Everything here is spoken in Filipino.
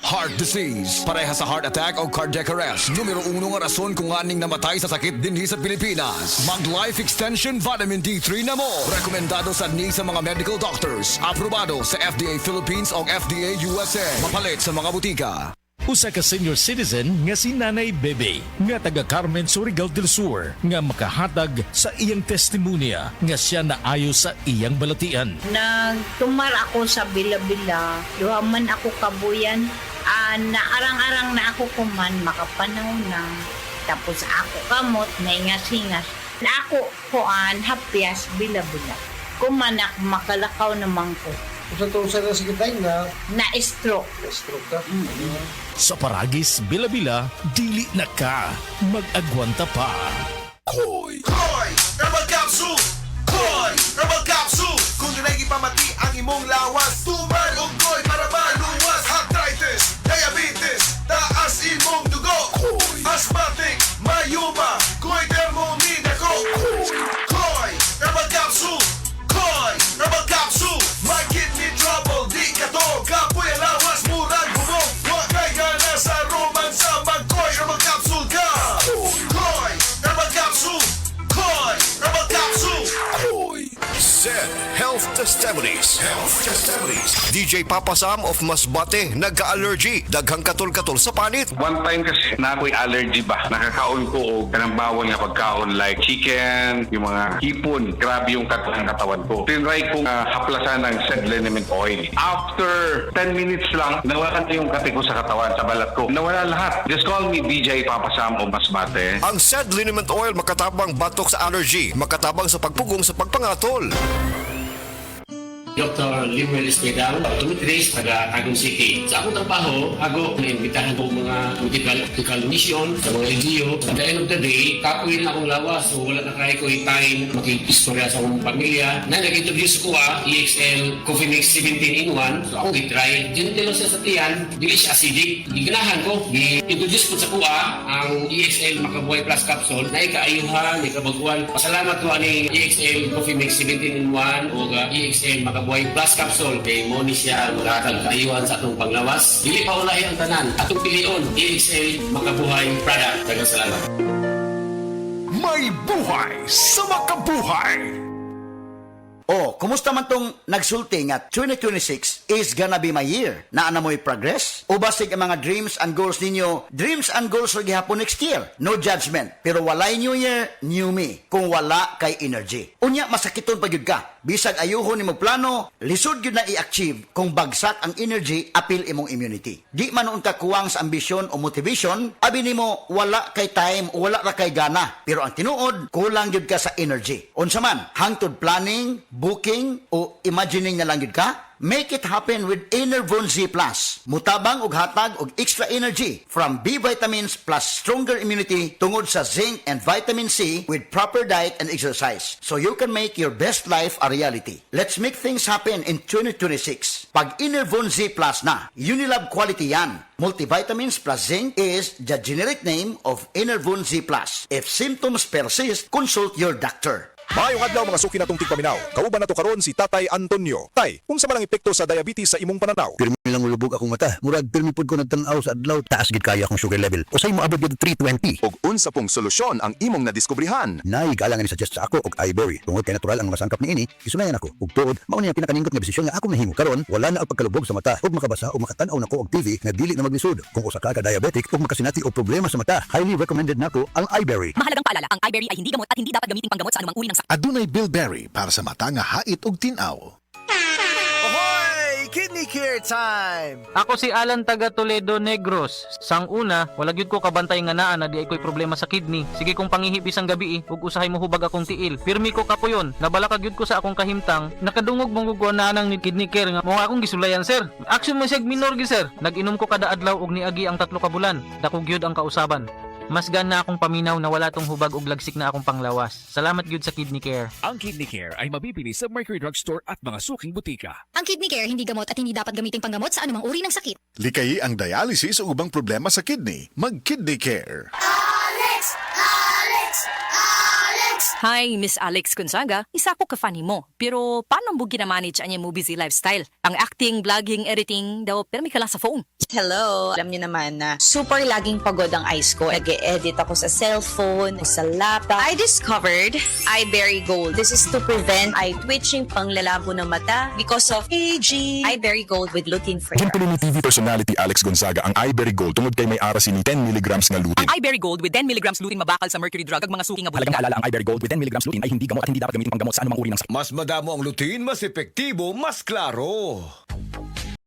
Heart disease, pareha sa heart attack o cardiac arrest. Numero 1 nga rason kung aning namatay sa sakit dinhi sa Pilipinas. Mag Life Extension Vitamin D3 na mo. Rekomendado sa ni sa mga medical doctors. Aprobado sa FDA Philippines o FDA USA. Mapalit sa mga butika. Usa ka senior citizen nga si Nanay Bebe nga taga Carmen, Surigao del Sur nga makahatag sa iyang testimonya nga siya naayo sa iyang balatian. Nagtumar ako sa Bila-Bila, duha man ako kabuyan, naarang-arang na ako kuman, makapanaw na. Tapos ako kamot, naingas-ingas. Na ako kuan, hapyas, Bila-Bila. Kumanak, makalakaw naman ko. Sa itong sa sikitay na Na-stroke. stroke ka. Sa Paragis, Bila-Bila, dili na ka mag-agwanta pa. Koy! Koy! Herbal Capsule! Koy! Herbal Capsule! Kung dinay ipamati ang imong lawas, tuman og koy para maluwas. Arthritis, diabetes, taas imong dugo. Koy! Asthmatic, mayuma, koy thermomin ako. Koy! Herbal Capsule! Koy! Herbal Capsule! My kidney trouble, di ka to. Kapoy ang lawas, murang bumong. Huwag kay gana sa romansa, mag-koy Herbal Capsule ka. Koy! Herbal Capsule! Koy! Herbal Capsule! Koy! Said Health Testimonies. DJ Papa Sam of Masbate nagka-allergy, daghang katol-katol sa panit. One time kasi na ako'y allergy ba? Nakakaon ko o kanang bawal nga pagkaon like chicken, yung mga hipon. Grabe yung katawan ko. Tinry kong haplasan ng said liniment oil. After 10 minutes lang, nawala na yung kati ko sa katawan, sa balat ko. Nawala lahat. Just call me DJ Papa Sam o Masbate. Ang said liniment oil makatabang batok sa allergy, makatabang sa pagpugong sa pagpangatol. Dr. Limuel Espedal, optometrist, taga Tagum City. Sa akong trabaho, ako naimbitahan ko mga medical mission sa mga LGU. At the end of the day, kapuin na akong lawas. So wala na kaya ko time makikistorya sa akong pamilya. Na nag-introduce ko EXL Coffee Mix 17 in 1. So akong i-try. Dinitilo siya sa tiyan, dili siya acidic. Giganahan ko, i-introduce ko sa kuha ang EXL Makabuhay Plus Capsule na ikaayuhan, ikabaguan. Pasalamat ko ani EXL Coffee Mix 17 in 1 o EXL Makabuhay Plus Capsule kay mo ni siya maghatag kaayuhan sa atong panglawas. Dili pa ulahi ang tanan. Atong pilion, EXL Makabuhay Product. Daghang salamat. May buhay sa makabuhay! Oh, kumusta man tong nagsulti nga 2026 is gonna be my year? Naa na mo'y progress? O basig ang mga dreams and goals ninyo? Dreams and goals rin gihapon next year. No judgment. Pero walay new year, new me. Kung wala kay energy. Unya, masakiton pa yun ka. Bisag ayuhon ni plano, lisod yun na i-achieve kung bagsak ang energy, apil imong immunity. Di man noon ka kuwang sa ambisyon o motivation, abi nimo wala kay time o wala ra kay gana. Pero ang tinuod, kulang yun ka sa energy. Unsa man, hangtod planning, booking o imagining na lang yun ka? Make it happen with Enervon Z+. Mutabang og hatag og extra energy from B vitamins plus stronger immunity tungod sa zinc and vitamin C with proper diet and exercise. So you can make your best life a reality. Let's make things happen in 2026. Pag Enervon Z+ na, Unilab quality yan. Multivitamins plus zinc is the generic name of Enervon Z+. If symptoms persist, consult your doctor. Maayong adlaw mga suki natong tigpaminaw. Kauban nato karon si Tatay Antonio. Tay, unsa man ang epekto sa diabetes sa imong pananaw? Pirmi lang ulubog akong mata. Murag pirmi pud ko nagtan-aw sa adlaw, taas gid kaya akong sugar level. Usay mo abot gid 320. Og unsa pong solusyon ang imong nadiskubrihan? Nay galang ni suggest sa ako og iBerry. Tungod kay natural ang mga sangkap niini, isunayan ako. Ug tuod, mao ni ang pinakaningkot nga desisyon nga ako nahimo. Karon wala na ang pagkalubog sa mata ug makabasa ug makatan-aw nako og TV nga dili na maglisod. Kung usa ka diabetic ug makasinati og problema sa mata, highly recommended nako ang iBerry. Mahalagang paalala, ang iBerry ay hindi gamot at hindi dapat gamitin panggamot sa anumang uri ng sakit. Adunay Bilberry para sa mata nga hait og tinaw. Ahoy! Kidney Care Time! Ako si Alan taga Toledo Negros. Sang una, wala gyud ko kabantay nga naa na di ay ko'y problema sa kidney. Sige kong pangihip isang gabi ug usahay mo hubag akong tiil. Pirmi ko kapuyon, nabalaka gyud ko sa akong kahimtang. Nakadungog mong gugwa na nang ni kidney care nga mo akong gisulayan sir. Action man siya minor gi sir. Nag-inom ko kada adlaw og niagi ang 3 ka bulan. Dako gyud ang kausaban. Mas gana akong paminaw na wala tong hubag og lagsik na akong panglawas. Salamat gyud sa Kidney Care. Ang Kidney Care ay mabibili sa Mercury Drugstore at mga suking butika. Ang Kidney Care hindi gamot at hindi dapat gamitin panggamot sa anumang uri ng sakit. Likayi ang dialysis o ubang problema sa kidney. Mag-Kidney Care. Alex! Alex! Alex! Hi, Miss Alex Gonzaga. Isa ko ka-fan mo. Pero paano mo ginamanage ang iyong busy lifestyle? Ang acting, vlogging, editing, daw permi ka lang sa phone. Hello! Alam niyo naman na super laging pagod ang eyes ko. Nag-e-edit ako sa cellphone, sa laptop. I discovered iBerry Gold. This is to prevent eye twitching, panglalabo ng mata because of aging. iBerry Gold with lutein free. Gintuloy ni TV personality Alex Gonzaga ang iBerry Gold tungod kay may arasin ni 10 mg nga lutein. Ang iBerry Gold with 10 mg lutein mabakal sa mercury drug ag mga suking nga Halagang maalala ang iBerry Gold with 10 mg lutein ay hindi gamot at hindi dapat gamitin panggamot sa anumang uri ng sakit. Mas madamo ang lutein, mas epektibo, mas klaro.